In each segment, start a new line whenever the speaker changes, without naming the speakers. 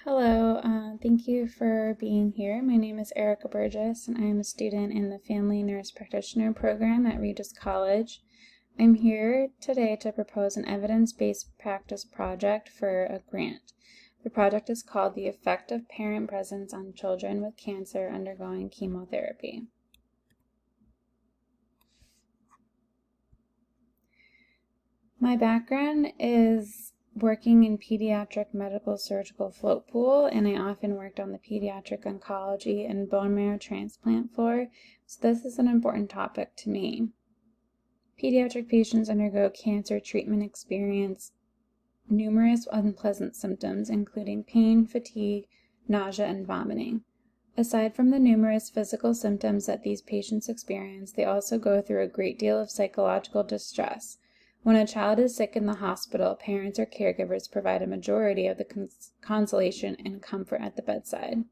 Hello, thank you for being here. My name is Erica Burgess, and I am a student in the Family Nurse Practitioner program at Regis College. I'm here today to propose an evidence-based practice project for a grant. The project is called The Effect of Parent Presence on Children with Cancer Undergoing Chemotherapy. My background is working in pediatric medical surgical float pool, and I often worked on the pediatric oncology and bone marrow transplant floor, so this is an important topic to me. Pediatric patients undergo cancer treatment experience numerous unpleasant symptoms, including pain, fatigue, nausea, and vomiting. Aside from the numerous physical symptoms that these patients experience, they also go through a great deal of psychological distress. When a child is sick in the hospital, parents or caregivers provide a majority of the consolation and comfort at the bedside.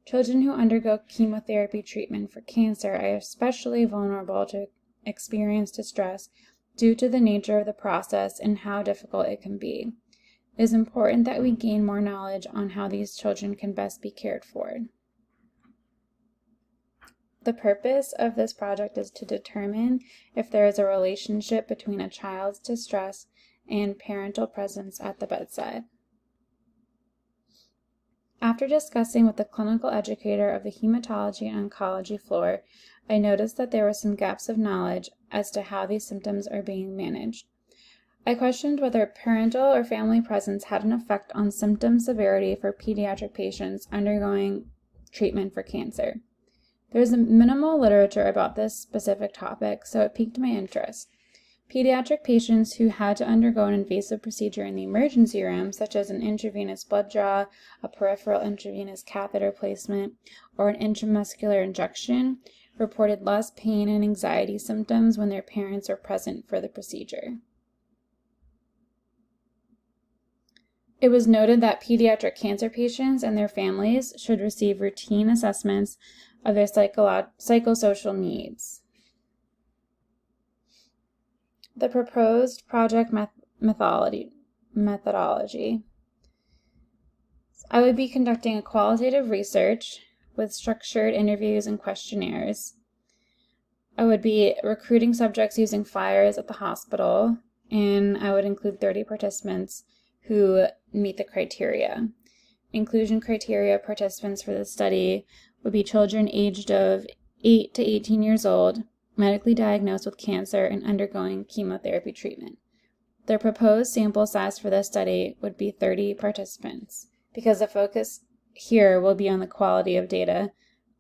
Children who undergo chemotherapy treatment for cancer are especially vulnerable to experience distress due to the nature of the process and how difficult it can be. It is important that we gain more knowledge on how these children can best be cared for. The purpose of this project is to determine if there is a relationship between a child's distress and parental presence at the bedside. After discussing with the clinical educator of the hematology and oncology floor, I noticed that there were some gaps of knowledge as to how these symptoms are being managed. I questioned whether parental or family presence had an effect on symptom severity for pediatric patients undergoing treatment for cancer. There's minimal literature about this specific topic, so it piqued my interest. Pediatric patients who had to undergo an invasive procedure in the emergency room, such as an intravenous blood draw, a peripheral intravenous catheter placement, or an intramuscular injection, reported less pain and anxiety symptoms when their parents were present for the procedure. It was noted that pediatric cancer patients and their families should receive routine assessments of their psychosocial needs. The proposed project methodology. I would be conducting a qualitative research with structured interviews and questionnaires. I would be recruiting subjects using flyers at the hospital, and I would include 30 participants who meet the criteria. Inclusion criteria participants for this study would be children aged of 8 to 18 years old, medically diagnosed with cancer and undergoing chemotherapy treatment. The proposed sample size for this study would be 30 participants, because the focus here will be on the quality of data,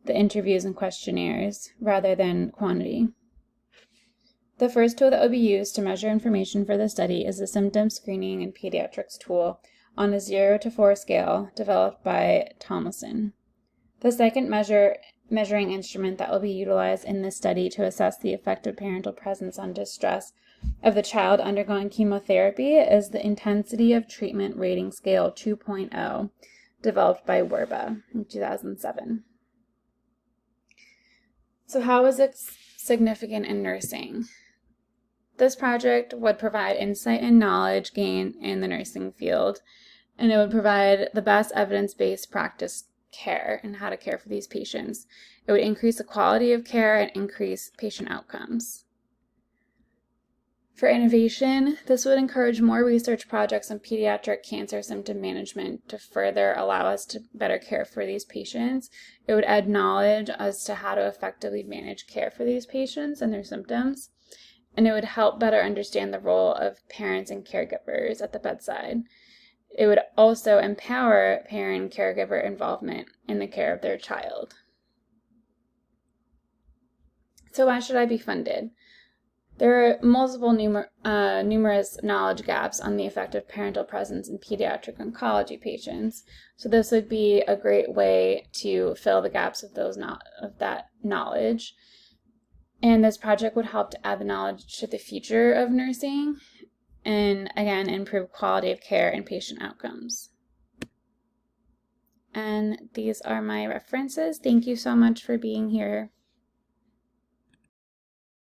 the interviews and questionnaires, rather than quantity. The first tool that will be used to measure information for the study is the Symptom Screening in Pediatrics tool on a 0 to 4 scale developed by Tomlinson. The second measuring instrument that will be utilized in this study to assess the effect of parental presence on distress of the child undergoing chemotherapy is the Intensity of Treatment Rating Scale 2.0, developed by Werba in 2007. So how is it significant in nursing? This project would provide insight and knowledge gain in the nursing field, and it would provide the best evidence-based practice care and how to care for these patients. It would increase the quality of care and increase patient outcomes. For innovation, this would encourage more research projects on pediatric cancer symptom management to further allow us to better care for these patients. It would add knowledge as to how to effectively manage care for these patients and their symptoms. And it would help better understand the role of parents and caregivers at the bedside. It would also empower parent and caregiver involvement in the care of their child. So why should I be funded? There are multiple numerous knowledge gaps on the effect of parental presence in pediatric oncology patients. So this would be a great way to fill the gaps of that knowledge. And this project would help to add the knowledge to the future of nursing and, again, improve quality of care and patient outcomes. And these are my references. Thank you so much for being here.